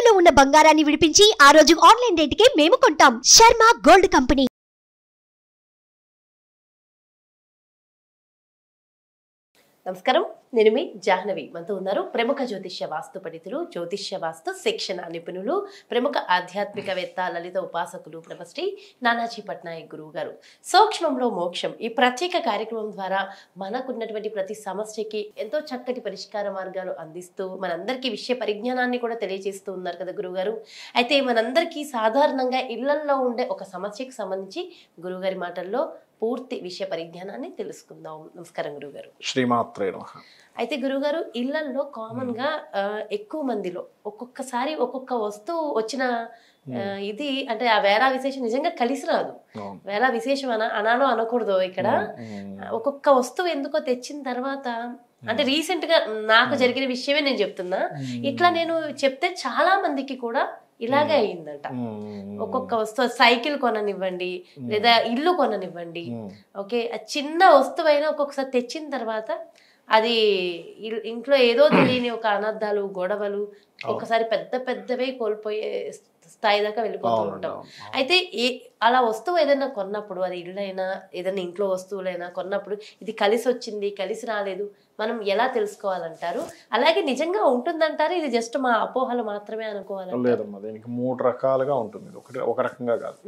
తాకట్టులో ఉన్న బంగారాన్ని విడిపించి ఆ రోజు ఆన్లైన్ రేటుకే మేము కొంటాం. Sharma gold company. నమస్కారం, నేను మీ జాహ్నవి. మనతో ఉన్నారు ప్రముఖ జ్యోతిష్య వాస్తు పండితులు, జ్యోతిష్య వాస్తు శిక్షణ నిపుణులు, ప్రముఖ ఆధ్యాత్మికవేత్త, లలిత ఉపాసకులు బ్రహ్మశ్రీ నానాజీ పట్నాయక్ గురువు గారు. సూక్ష్మంలో మోక్షం ఈ ప్రత్యేక కార్యక్రమం ద్వారా మనకున్నటువంటి ప్రతి సమస్యకి ఎంతో చక్కటి పరిష్కార మార్గాలు అందిస్తూ మనందరికీ విషయ పరిజ్ఞానాన్ని కూడా తెలియజేస్తూ ఉన్నారు కదా గురువుగారు. అయితే మనందరికీ సాధారణంగా ఇళ్లల్లో ఉండే ఒక సమస్యకు సంబంధించి గురువుగారి మాటల్లో పూర్తి విషయ పరిజ్ఞానాన్ని తెలుసుకుందాం. నమస్కారం గురుగారు. శ్రీమాత్రే నమః. అయితే గురుగారు, ఇళ్లల్లో కామన్ గా ఎక్కువ మందిలో ఒక్కొక్కసారి ఒక్కొక్క వస్తువు వచ్చిన ఇది అంటే ఆ వేళ విశేషం నిజంగా కలిసి రాదు. వేళ విశేషం అనాలో అనకూడదు. ఇక్కడ ఒక్కొక్క వస్తువు ఎందుకో తెచ్చిన తర్వాత అంటే రీసెంట్ గా నాకు జరిగిన విషయమే నేను చెప్తున్నా. ఇట్లా నేను చెప్తే చాలా మందికి కూడా ఇలాగే అయ్యిందంట. ఒక్కొక్క వస్తువు, సైకిల్ కొననివ్వండి లేదా ఇల్లు కొననివ్వండి, ఓకే, చిన్న వస్తువు అయినా ఒక్కొక్కసారి తెచ్చిన తర్వాత అది ఇంట్లో ఏదో తెలియని ఒక అనర్థాలు, గొడవలు, ఒకసారి పెద్ద పెద్దవే కోల్పోయే స్థాయి దాకా వెళ్ళిపోతూ ఉంటాం. అయితే అలా వస్తువు ఏదైనా కొన్నప్పుడు, అది ఇళ్ళైనా ఏదైనా ఇంట్లో వస్తువులైనా కొన్నప్పుడు ఇది కలిసి వచ్చింది, కలిసి రాలేదు, మనం ఎలా తెలుసుకోవాలంటారు? అలాగే నిజంగా ఉంటుందంటారు, ఇది జస్ట్ మా అపోహలు మాత్రమే అనుకోవాలి? లేదమ్మా, దీనికి 3 రకాలుగా ఉంటుంది. ఒక రకంగా కాదు.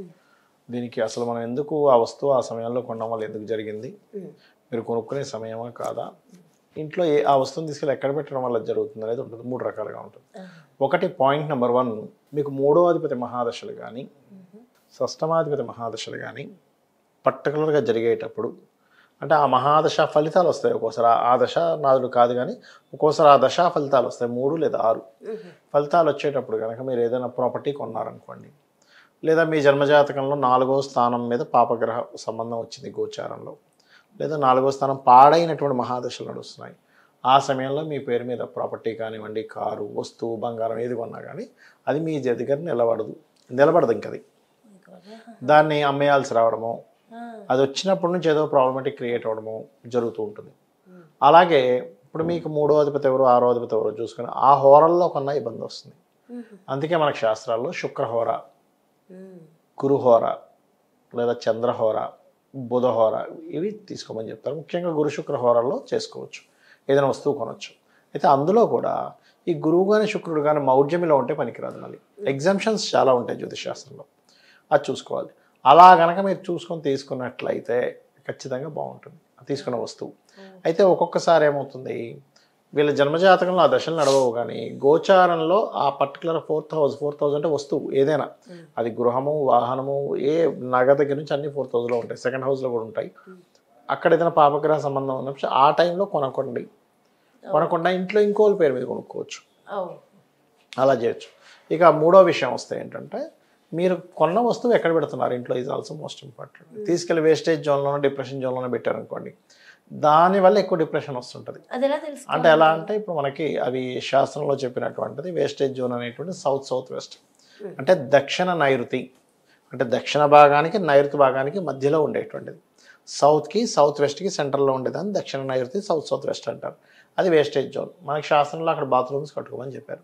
దీనికి అసలు మనం ఎందుకు ఆ వస్తువు ఆ సమయంలో కొనడం వల్ల ఎందుకు జరిగింది, మీరు కొనుక్కునే సమయమా కాదా, ఇంట్లో ఆ వస్తువుని తీసుకెళ్ళి ఎక్కడ పెట్టడం వల్ల జరుగుతుంది అనేది ఉంటుంది. 3 రకాలుగా ఉంటుంది. ఒకటి, పాయింట్ నెంబర్ 1, మీకు 3వ అధిపతి మహాదశలు కానీ షష్టమాధిపతి మహాదశలు కానీ పర్టికులర్గా జరిగేటప్పుడు, అంటే ఆ మహాదశ ఫలితాలు వస్తాయి. ఒక్కోసారి ఆ దశ నాదుడు కాదు కానీ ఒక్కోసారి ఆ దశ ఫలితాలు వస్తాయి. 3 లేదా 6 ఫలితాలు వచ్చేటప్పుడు కనుక మీరు ఏదైనా ప్రాపర్టీ కొన్నారనుకోండి, లేదా మీ జన్మజాతకంలో 4వ స్థానం మీద పాపగ్రహ సంబంధం వచ్చింది గోచారంలో, లేదా 4వ స్థానం పాడైనటువంటి మహాదశలు నడుస్తున్నాయి, ఆ సమయంలో మీ పేరు మీద ప్రాపర్టీ కానివ్వండి, కారు, వస్తువు, బంగారం ఏది కొన్నా కానీ అది మీ దగ్గర నిలబడదు. ఇంకది దాన్ని అమ్మేయాల్సి రావడము, అది వచ్చినప్పటి నుంచి ఏదో ప్రాబ్లమాటిక్ క్రియేట్ అవ్వడము జరుగుతూ ఉంటుంది. అలాగే ఇప్పుడు మీకు 3వ అధిపతి ఎవరు, 6వ అధిపతి ఎవరో చూసుకొని ఆ హోరల్లో కొన్న ఇబ్బంది వస్తుంది. అందుకే మనకు శాస్త్రాల్లో శుక్రహోర, గురుహోర లేదా చంద్రహోర, బుధహోర ఇవి తీసుకోమని చెప్తారు. ముఖ్యంగా గురు శుక్ర హోరాల్లో చేసుకోవచ్చు, ఏదైనా వస్తువు కొనవచ్చు. అయితే అందులో కూడా ఈ గురువు కానీ శుక్రుడు కానీ మౌఢ్యమిలో ఉంటే పనికిరాదు. మళ్ళీ ఎగ్జామ్షన్స్ చాలా ఉంటాయి జ్యోతిషాస్త్రంలో, అది చూసుకోవాలి. అలా కనుక మీరు చూసుకొని తీసుకున్నట్లయితే ఖచ్చితంగా బాగుంటుంది తీసుకున్న వస్తువు. అయితే ఒక్కొక్కసారి ఏమవుతుంది, వీళ్ళ జన్మజాతకంలో ఆ దశలు నడవవు కానీ గోచారంలో ఆ పర్టికులర్ 4th హౌస్ అంటే వస్తువు ఏదైనా, అది గృహము, వాహనము, ఏ నగ దగ్గర నుంచి అన్ని 4th హౌస్లో ఉంటాయి, 2nd హౌస్లో కూడా ఉంటాయి. అక్కడ ఏదైనా పాపగ్రహ సంబంధం ఉన్నప్పుడు ఆ టైంలో కొనకుండా ఇంట్లో ఇంకోళ్ళ పేరు మీద కొనుక్కోవచ్చు, అలా చేయొచ్చు. ఇక 3వ విషయం వస్తే ఏంటంటే, మీరు కొన్న వస్తువు ఎక్కడ పెడుతున్నారు ఇంట్లో ఈజ్ ఆల్సో మోస్ట్ ఇంపార్టెంట్. తీసుకెళ్ళి వేస్టేజ్ జోన్లోనో డిప్రెషన్ జోన్లోనో పెట్టారనుకోండి, దానివల్ల ఎక్కువ డిప్రెషన్ వస్తుంటుంది. అంటే ఎలా అంటే, ఇప్పుడు మనకి అవి శాస్త్రంలో చెప్పినటువంటిది వేస్టేజ్ జోన్ అనేటువంటి సౌత్ వెస్ట్, అంటే దక్షిణ నైరుతి, అంటే దక్షిణ భాగానికి నైరుతి భాగానికి మధ్యలో ఉండేటువంటిది. సౌత్కి సౌత్ వెస్ట్కి సెంటర్లో ఉండేదాన్ని దక్షిణ నైరుతి, సౌత్ వెస్ట్ అంటారు. అది వేస్టేజ్ జోన్. మనకి శాస్త్రంలో అక్కడ బాత్రూమ్స్ కట్టుకోమని చెప్పారు.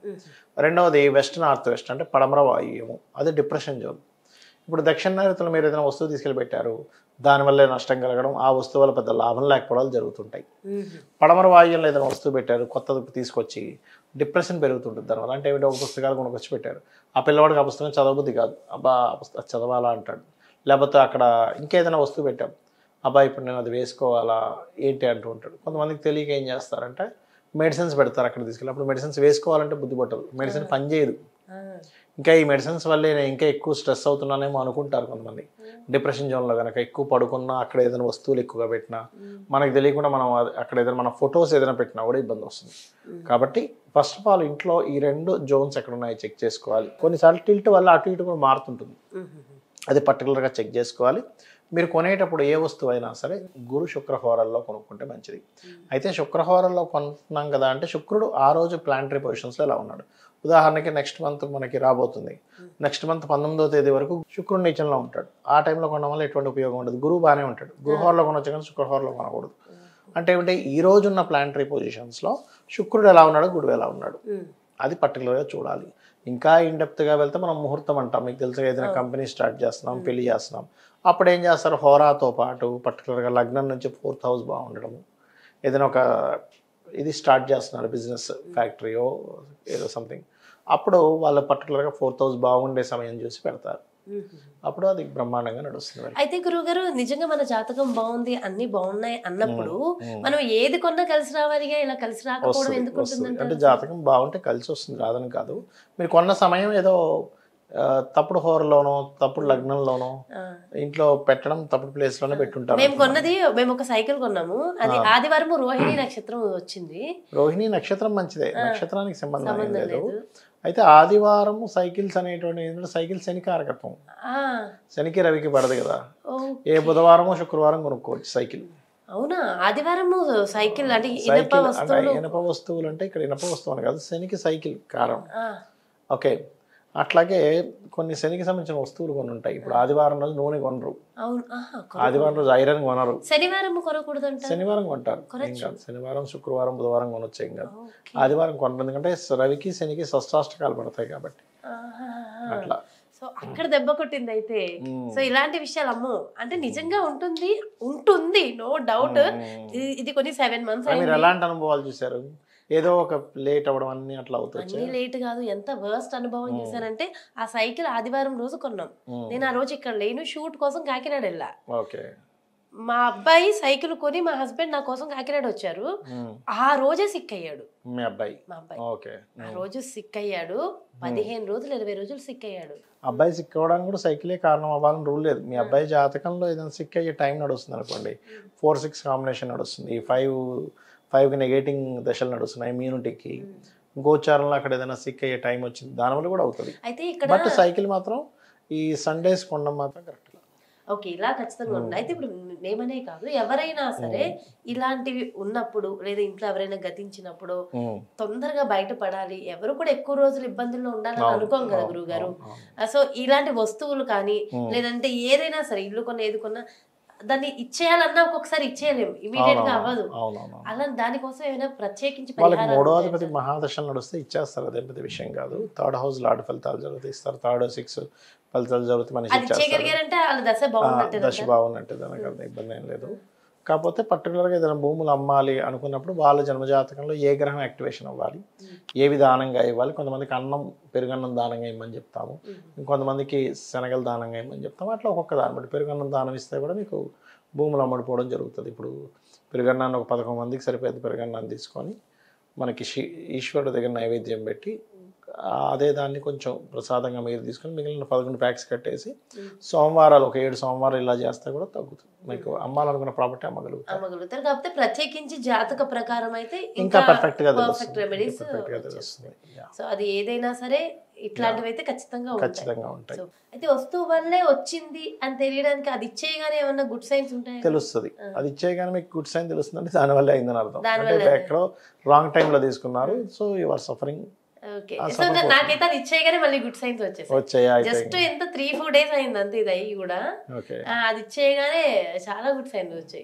రెండవది వెస్ట్ నార్త్ వెస్ట్, అంటే పడమర వాయువ్యము, అది డిప్రెషన్ జోన్. ఇప్పుడు దక్షిణ నైరుతిలో మీరు ఏదైనా వస్తువు తీసుకెళ్ళి పెట్టారు, దానివల్ల నష్టం కలగడం, ఆ వస్తువు వల్ల పెద్ద లాభం లేకపోవడాలు జరుగుతుంటాయి. పడమర వాయువ్యంలో ఏదైనా వస్తువు పెట్టారు, కొత్తది తీసుకొచ్చి డిప్రెషన్ పెరుగుతుంటుంది దానివల్ల. అంటే ఏమిటో ఒక పుస్తకాలు కొనుకొచ్చి పెట్టారు, ఆ పిల్లవాడికి ఆ పుస్తకం చదవబుద్ధి కాదు, అబ్బా చదవాలా అంటాడు. లేకపోతే అక్కడ ఇంకేదైనా వస్తువు పెట్టాం, అబ్బా ఇప్పుడు నేను అది వేసుకోవాలా ఏంటి అంటూ ఉంటాడు. కొంతమందికి తెలియక ఏం చేస్తారంటే మెడిసిన్స్ పెడతారు అక్కడ తీసుకెళ్ళి. అప్పుడు మెడిసిన్స్ వేసుకోవాలంటే బుద్ధి పట్టదు, మెడిసిన్ పనిచేయదు. ఇంకా ఈ మెడిసిన్స్ వల్లే నేను ఇంకా ఎక్కువ స్ట్రెస్ అవుతున్నానేమో అనుకుంటారు కొంతమంది. డిప్రెషన్ జోన్లో కనుక ఎక్కువ పడుకున్నా, అక్కడ ఏదైనా వస్తువులు ఎక్కువగా పెట్టినా, మనకు తెలియకుండా మనం అక్కడ ఏదైనా మన ఫొటోస్ ఏదైనా పెట్టినా కూడా ఇబ్బంది వస్తుంది. కాబట్టి ఫస్ట్ ఆఫ్ ఆల్ ఇంట్లో ఈ 2 జోన్స్ ఎక్కడ ఉన్నాయో చెక్ చేసుకోవాలి. కొన్నిసార్లు టిల్ట్ వల్ల అటు ఇటు కూడా మారుతుంటుంది, అది పర్టికులర్గా చెక్ చేసుకోవాలి. మీరు కొనేటప్పుడు ఏ వస్తువు అయినా సరే గురు శుక్రహోరల్లో కొనుక్కుంటే మంచిది. అయితే శుక్రహోరల్లో కొనుక్కున్నాం కదా అంటే, శుక్రుడు ఆ రోజు ప్లానటరీ పొజిషన్స్లో ఎలా ఉన్నాడు, ఉదాహరణకి నెక్స్ట్ మంత్ మనకి రాబోతుంది, నెక్స్ట్ మంత్ 19వ తేదీ వరకు శుక్రుడు నీచంలో ఉంటాడు. ఆ టైంలో కొనడం వల్ల ఎటువంటి ఉపయోగం ఉండదు. గురువు బాగానే ఉంటాడు, గురుహోరలో కొనవచ్చు కానీ శుక్రహోరలో కొనకూడదు. అంటే ఏమిటంటే, ఈ రోజున్న ప్లానటరీ పొజిషన్స్లో శుక్రుడు ఎలా ఉన్నాడు, గురువు ఎలా ఉన్నాడు, అది పర్టికులర్గా చూడాలి. ఇంకా ఇన్డెప్త్గా వెళ్తే మనం ముహూర్తం అంటాం. మీకు తెలుసు ఏదైనా కంపెనీ స్టార్ట్ చేస్తున్నాం, పెళ్లి చేస్తున్నాం, అప్పుడు ఏం చేస్తారు, హోరాతో పాటు పర్టికులర్గా లగ్నం నుంచి 4th హౌస్ బాగుండడము, ఏదైనా ఒక ఇది స్టార్ట్ చేస్తున్నారు బిజినెస్, ఫ్యాక్టరీయో ఏదో సంథింగ్, అప్పుడు వాళ్ళు పర్టికులర్గా 4th హౌస్ బాగుండే సమయం చూసి పెడతారు. అప్పుడు అది బ్రహ్మాండంగా నడుస్తుంది. అయితే గురువుగారు నిజంగా మన జాతకం బాగుంది, అన్ని బాగున్నాయి అన్నప్పుడు మనం ఏది కొన్నా కలిసి రావాలిగా, ఇలా కలిసి రాకపోవడం ఎందుకు ఉంటుందంటే? అంటే జాతకం బాగుంటే కలిసి వస్తుంది, రాదని కాదు. మీరు కొన్న సమయం ఏదో తప్పుడు హోరలోనో తప్పుడు లగ్నంలోనో ఇంట్లో పెట్టడం, తప్పుడు ప్లేస్ లోనే పెట్టుంటారు. మేము ఒక సైకిల్ కొన్నాము, అది ఆదివారం రోహిణి నక్షత్రం వచ్చింది. రోహిణి నక్షత్రం మంచిదే, నక్షత్రానికి సంబంధం లేదు. అయితే ఆదివారం సైకిల్స్ అనేటువంటి ఏంటంటే సైకిల్ శని కారకత్వం, శనికి రవికి పడదు కదా. ఏ బుధవారమో శుక్రవారం కొనుక్కోవచ్చు సైకిల్. అవునా? ఆదివారం సైకిల్ అంటే ఇనప వస్తువులు అంటే ఇక్కడ ఇనప వస్తువు అని కాదు, శనికి సైకిల్ కారం. ఓకే, అట్లాగే కొన్ని శనికి సంబంధించిన వస్తువులు కొన్ని ఉంటాయి. ఇప్పుడు ఆదివారం రోజు నూనె కొనరు, ఆదివారం రోజు ఐరన్ కొనరు, శనివారం కొనకూడదు, శనివారం కొంటారు. ఏం కాదు, శనివారం శుక్రవారం బుధవారం కొనొచ్చు, ఏం కాదు. ఆదివారం కొనరు, ఎందుకంటే రవికి శనికి షష్టాష్టకాలు పడతాయి కాబట్టి. అట్లా సో అక్కడ దెబ్బ కొట్టింది అయితే. సో ఇలాంటి విషయాలు అమ్మో అంటే నిజంగా ఉంటుంది నో డౌట్. ఇది కొన్ని 7 months. మీరు ఎలాంటి అనుభవాలు చూసారు? ఏదో ఒక లేట్ అవ్వడం అన్ని అట్లా అవుతుంది. అన్ని లేట్ కాదు, ఎంత వర్స్ట్ అనుభవం చేశానంటే ఆ సైకిల్ ఆదివారం రోజు కొన్నాం. నేను ఆ రోజు ఇక్కడ లేను, షూట్ కోసం కాకినాడ వెళ్ళా. మా అబ్బాయి సైకిల్ కొని మా హస్బెండ్ నా కోసం కాకినాడ వచ్చారు. ఆ రోజే సిక్ అయ్యాడు మా అబ్బాయి. ఆ రోజు సిక్ అయ్యాడు, 15 రోజులు 20 రోజులు సిక్ అయ్యాడు. అబ్బాయి సిక్ అవ్వడానికి కూడా సైకిలే కారణం అవ్వాలని రూల్ లేదు. మీ అబ్బాయి జాతకంలో ఏదైనా సిక్ అయ్యే టైం నడుస్తుంది అనుకోండి, 4-6 కాంబినేషన్ నడుస్తుంది, 5కి నెగేటింగ్ దశలు నడుస్తున్నాయి, ఇమ్యూనిటీకి గోచారంలో అక్కడ ఏదైనా సిక్ అయ్యే టైం వచ్చింది, దానివల్ల కూడా అవుతుంది. బట్ సైకిల్ మాత్రం ఈ సండేస్ కొనడం మాత్రం కరెక్ట్. ఓకే, ఇలా ఖచ్చితంగా ఉంది. అయితే ఇప్పుడు మేమనే కాదు, ఎవరైనా సరే ఇలాంటివి ఉన్నప్పుడు లేదా ఇంట్లో ఎవరైనా గతించినప్పుడు తొందరగా బయటపడాలి, ఎవరు కూడా ఎక్కువ రోజులు ఇబ్బందుల్లో ఉండాలని అనుకోం కదా గురువు గారు. సో ఇలాంటి వస్తువులు కానీ లేదంటే ఏదైనా సరే ఇల్లు కొన్న ఏది కొన్నా దాన్ని ఇచ్చేయాలన్నా ఒక్కొక్కసారి ఇచ్చేయలేము, ఇమీడియట్ గా అవ్వదు. అలా దానికోసం ఏమైనా ప్రత్యేకించి వాళ్ళకి 3వ అధిపతి మహాదశలు నడుస్తే ఇచ్చేస్తారు, అదే పెద్ద విషయం కాదు. 3rd హౌస్ లాడ్ ఫలితాలు జరుగుతాయి, ఇస్తారు. 3rd 6 ఫలితాలు జరుగుతాయి, మనిషి దశ బాగున్నట్టే, దానికి అంత ఇబ్బంది ఏం లేదు. కాకపోతే పర్టికులర్గా ఏదైనా భూములు అమ్మాలి అనుకున్నప్పుడు వాళ్ళ జన్మజాతకంలో ఏ గ్రహం యాక్టివేషన్ అవ్వాలి, ఏవి దానంగా ఇవ్వాలి. కొంతమందికి అన్నం పెరుగన్నం దానంగా ఇవ్వమని చెప్తాము, ఇంకొంతమందికి శనగలు దానంగా ఇవ్వమని చెప్తాము. అట్లా ఒక్కొక్క దాన్ని బట్టి పెరుగన్నం దానం ఇస్తే కూడా మీకు భూములు అమ్ముడుపోవడం జరుగుతుంది. ఇప్పుడు పెరుగన్నాన్ని ఒక 11 మందికి సరిపోయేది పెరుగన్నాన్ని తీసుకొని మనకి ఈశ్వరుడు దగ్గర నైవేద్యం పెట్టి అదే దాన్ని కొంచెం ప్రసాదంగా మీరు తీసుకొని మిగిలిన 11 ప్యాక్స్ కట్టేసి సోమవారాలు ఒక 7 సోమవారాలు ఇలా చేస్తే కూడా తగ్గుతుంది. మీకు అమ్మాలనుకున్న ప్రాపర్టీ అమ్మగలుగుతారు. కాకపోతే ప్రత్యేకించి జాతక ప్రకారం అయితే ఇంకా పర్ఫెక్ట్ గా తెలుస్తుంది. సో అది ఏదైనా సరే ఇట్లాంటివి అయితే ఖచ్చితంగా ఉంటాయి. అయితే వస్తువు వల్లే వచ్చింది అని తెలియడానికి అది ఇచ్చేయగానే ఏమన్నా గుడ్ సైన్స్ ఉంటాయి? తెలుస్తుంది. అది ఇచ్చేయగానే మీకు గుడ్ సైన్ తెలుస్తుంది అంటే దాని వల్ల అయిందని అర్థం. అంటే ఎక్కడో రాంగ్ టైమ్ లో తీసుకున్నారు, సో యు ఆర్ సఫరింగ్. నాకైతే అది ఇచ్చేయగానే మళ్ళీ గుడ్ సైన్స్ వచ్చేసాయి. జస్ట్ ఎంత 3-4 days అయింది అంతే, ఇది అయ్యి కూడా అది ఇచ్చేయగానే చాలా గుడ్ సైన్స్ వచ్చాయి.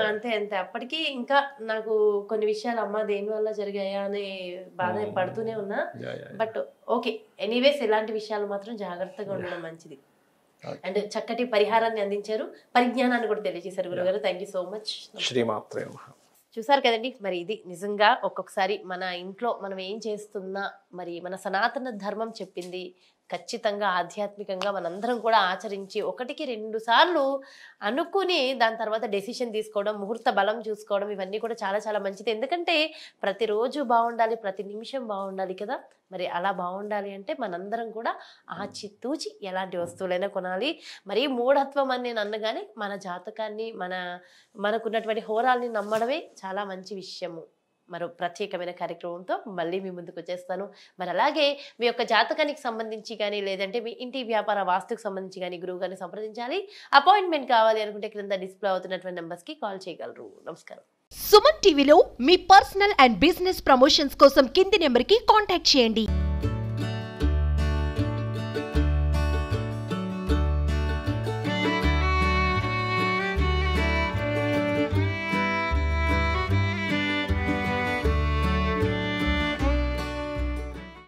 అంతే అంతే. అప్పటికి ఇంకా నాకు కొన్ని విషయాలు అమ్మ దేని వల్ల జరిగాయా అని బాధ పడుతూనే ఉన్నా. బట్ ఓకే, ఎనీవేస్ ఇలాంటి విషయాలు మాత్రం జాగ్రత్తగా ఉండడం మంచిది. అండ్ చక్కటి పరిహారాన్ని అందించారు, పరిజ్ఞానాన్ని కూడా తెలియజేశారు గురుగారు. Thank you so much. శ్రీమాత్రే నమః. చూసారు కదండి, మరి ఇది నిజంగా ఒక్కొక్కసారి మన ఇంట్లో మనం ఏం చేస్తున్నా మరి మన సనాతన ధర్మం చెప్పింది ఖచ్చితంగా ఆధ్యాత్మికంగా మనందరం కూడా ఆచరించి 1కి 2 సార్లు అనుకుని దాని తర్వాత డెసిషన్ తీసుకోవడం, ముహూర్త బలం చూసుకోవడం, ఇవన్నీ కూడా చాలా చాలా మంచిది. ఎందుకంటే ప్రతిరోజు బాగుండాలి, ప్రతి నిమిషం బాగుండాలి కదా. మరి అలా బాగుండాలి అంటే మనందరం కూడా ఆచితూచి ఎలాంటి వస్తువులైనా కొనాలి. మరి మూఢత్వం అని నేను అన్నగానే మన జాతకాన్ని మనకున్నటువంటి హోరాల్ని నమ్మడమే చాలా మంచి విషయము. మరో ప్రత్యేకమైన కార్యక్రమంతో మళ్ళీ మీ ముందుకు వచ్చేస్తాను. మరి అలాగే మీ యొక్క జాతకానికి సంబంధించి కానీ లేదంటే మీ ఇంటి వ్యాపార వాస్తుకు సంబంధించి కానీ గురువు గారిని సంప్రదించాలి, అపాయింట్మెంట్ కావాలి అనుకుంటే క్రింద డిస్ప్లే అవుతున్నటువంటి నెంబర్స్కి కాల్ చేయగలరు. నమస్కారం. సుమన్ టీవీలో మీ పర్సనల్ అండ్ బిజినెస్ ప్రమోషన్స్ కోసం కింది నెంబర్కి కాంటాక్ట్ చేయండి.